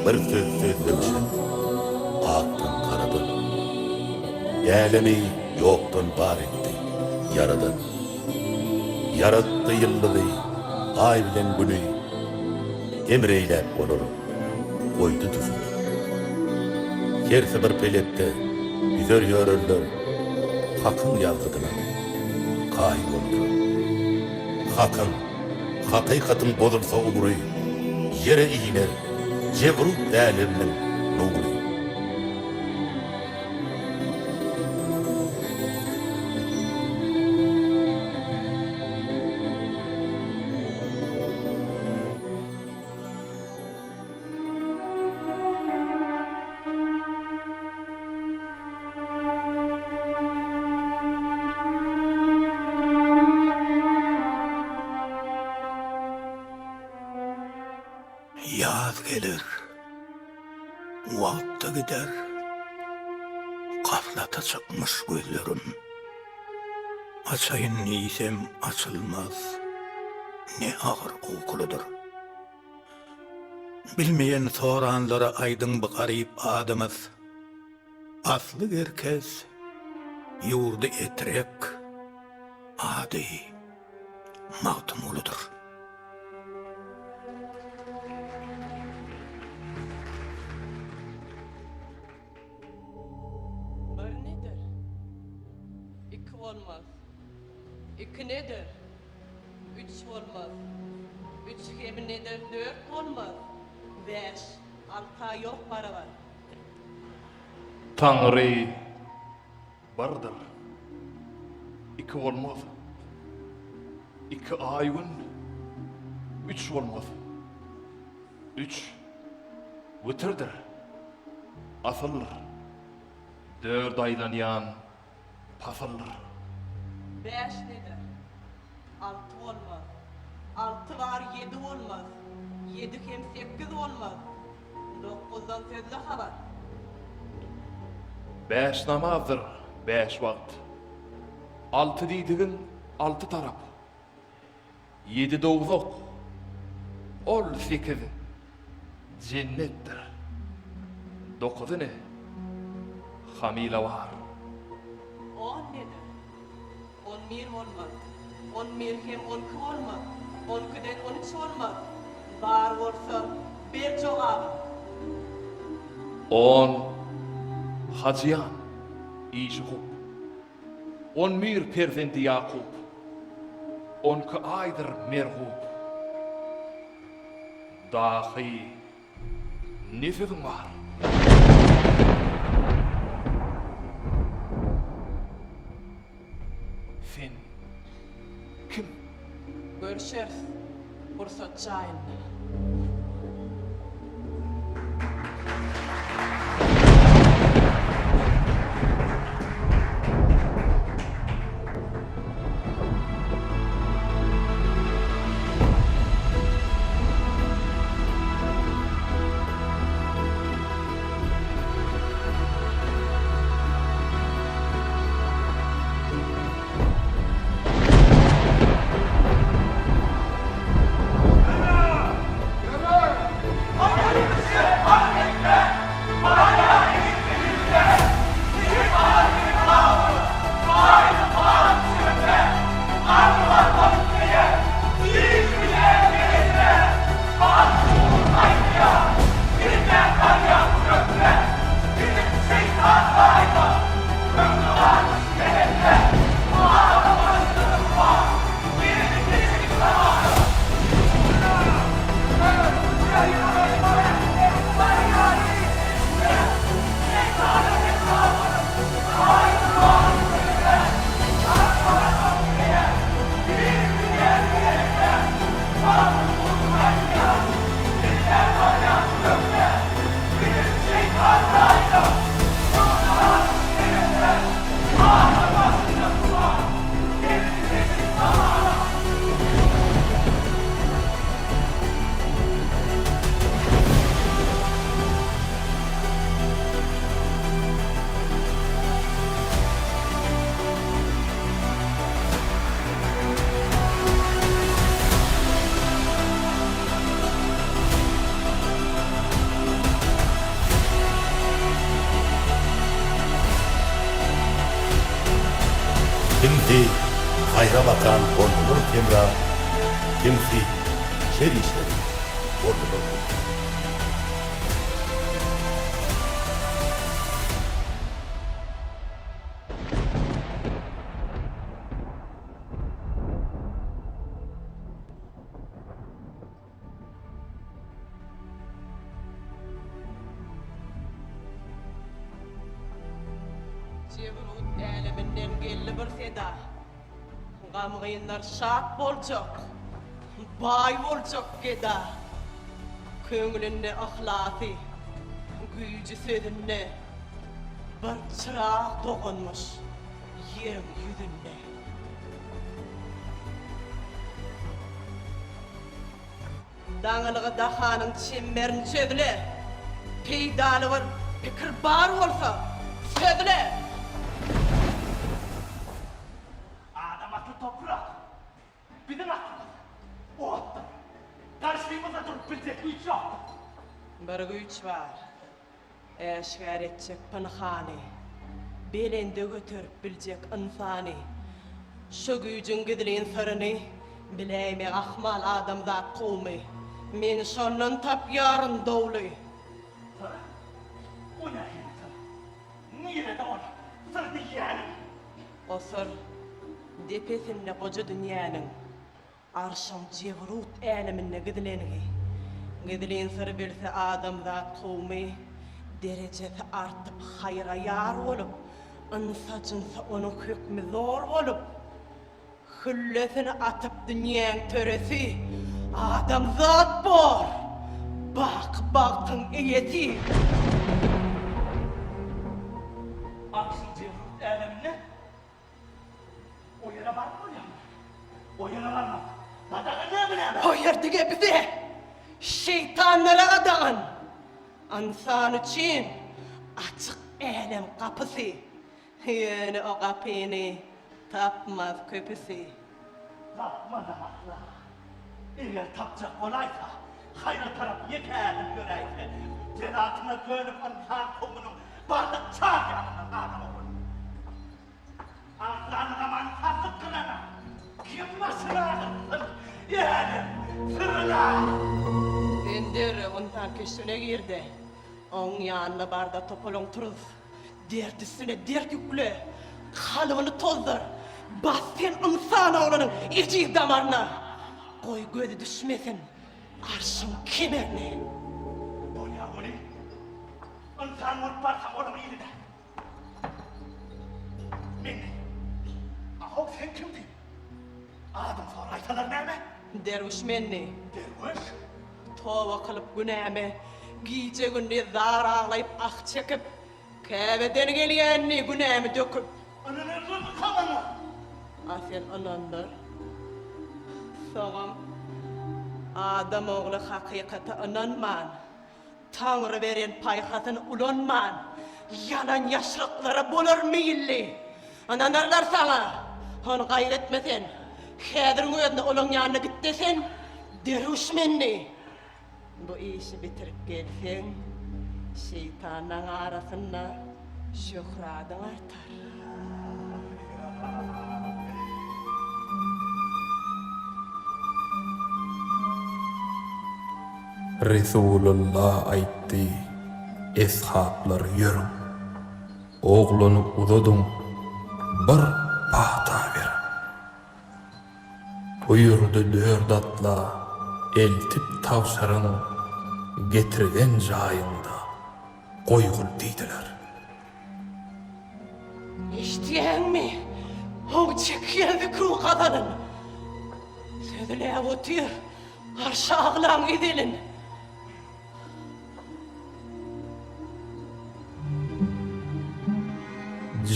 Bir söz sözlemişim. Aktın karadan. Yälemi yoktan bar etti. Yaradan. Yarattı yıllığı. Ay bilen günü. Emreylep olur. Koydu düzünü. Kerse bir pelette. Güzel yörürler. Hakın yazgıdına. Kayboldu. Hakın. Hakikatin bozulsa umuru. Yere iner. Cevrut dälirinin nuru. Yaz gelir, vakti gider, gaflata çıkmış gözlerim. Açayın niysem açılmaz, ne ağır kokuludur. Bilmeyen soranlara aydın bu garip adımız. Aslı herkes, yurdu etrek, adi, mağtumuludur. Olmaz. İki nedir? Üç olmaz. Üç hem nedir? Dört olmaz. Beş. Alta yok para var. Tanrı bardır. İki olmaz. İki ayın. Üç olmaz. Üç vıtırdır. Asılır. Dört aydan yan pasılır. Beş nedir? Altı olmaz. Altı var yedi olmaz. Yedi hem sekiz olmaz. Dokuzdan sözlü haber. Beş namazdır, beş vakt. Altı deydiğin altı taraf. Yedi doğuzuk. Ol sekiz cennettir. Dokuzu ne? Hamile var. On nedir? On bir olmaz. On bir hem on iki olmaz. On ikiden on üç olmaz. Bar olsa bir cevabı. On Hacıyan İşukup. On bir perzendi Yakup. 12 aydır merhup. Dahi nefesim var. Sen kim? Görüşürüz. Fırsat çayın. Kimsi hayra bakan bozulur kimra, kimsi şer işleri bozulur. Cevrut eliminden geldi bir seda. Gamgınlar şart bolacak. Bay bolacak geda. Köngülünde ahlası, gücü sözünde bir çıraq dokunmuş yerin yüzünde. Dağılığı dahanın çemberini çözüle. Peydalı var, fikir bar olsa sözüle. Adam aklı toprak. Bizim aklımız. O attı. Karşımıza durup bilecek güç yok. Bir güç var. Eşgar edecek pınhani. Belinde götürüp bilecek insani. Şu gücün gidilin sırrını bileyme ahmal adamzat kuvmi. Men şondan tap yarın doğulu. Sana. O ne yani sana? Niye de ona? Sırtı yani. O sır depesinde koca dünyanın arşın cevrut elimine gidileni. Gidilin sırrı bilse adamzat kuvmi derecesi artıp hayra yar olup ansacınsa onun hükmü zor olup hüllesini atıp dünyanın töresi adamzat bor. Bak baktın iyeti. Aksın cevrut elemine. O yere bakmıyor ya. O yere varma. Dadağı ne bileyim? O yerdeki bize şeytanlara adağın. İnsan için açık elem kapısı. Yani o kapını tapmaz köpüsü. Yapma zamanla. Eğer tapacak olaysa, hayra taraf yeterli göreyse, cenatına gönüp insan komunu bardak çağır yanına adam olur. Aslan zaman tatlık kılana, kim başına yani sırrına. Endir ondan köşüne girdi. On yanına barda topolong turuz. Derdisine dert yüklü. Kalbini tozdur. Basın insan oğlunun iciği damarına. Koy gözü düşmesin. Arşın kemerini. Boya bunu, insan mutbarsa onu iyiydi de. Minni, ahok sen kimdin? Adam sonra aytalar neyme? Derviş menni. Derviş. Tova kılıp günahme. Giyce günde zar ağlayıp ah çekip. Kâbeden geliyenni günahımı döküp. Ananın rızı kalanı. Asel anandır. Soğum. Adam oğlu hakikati inanman. Tanrı veren payhatını ulanman. Yalan yaşlıklara bulur meyilli. Ananırlar sana. Onu gayretmesen. Khedrin gözüne olan yanına git desen. Deruşmenni. Bu işi bitirip gelsen. Şeytanın arasında şükradın artar. Resulullah aytdy, eshaplar yörün. Oğlunu uzadın, bir bahta ver. Buyurdu dört atla, eltip tavşarını getirgen jayında koygul deydiler. İştiyen mi? O çekiyen kru kadının. Sözüne otur, aşağılan edilin.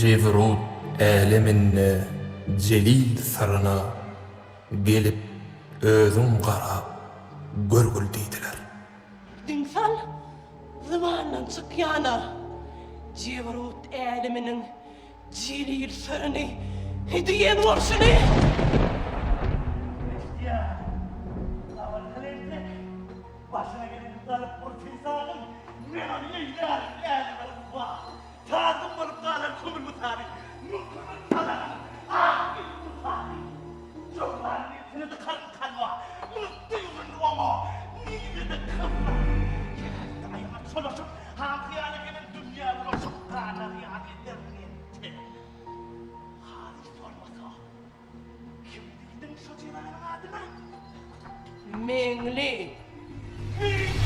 Cevrut äleminne celil sarına gelip özün qarap görgül deydiler. Dinsal, zamanın çıkyana. Cevrut eliminin celil sırrını hediyen varşını. Ya, lavan kalende, başına gelen kalıp burfizanın, ben onu iyiler, yani bak. Tazım bulup dağlar kumur mu tari? Mutlumun salanı, Çocuklar niyetini de karın kalma. Duyurun ama. Niyetini de kırma. Dayanat sonuçum. Hafiyane gelin dünya burası. Kanar yani derneğinde. Hali sormasa. Kim bildin şu civanın adına? Mengli. Ming!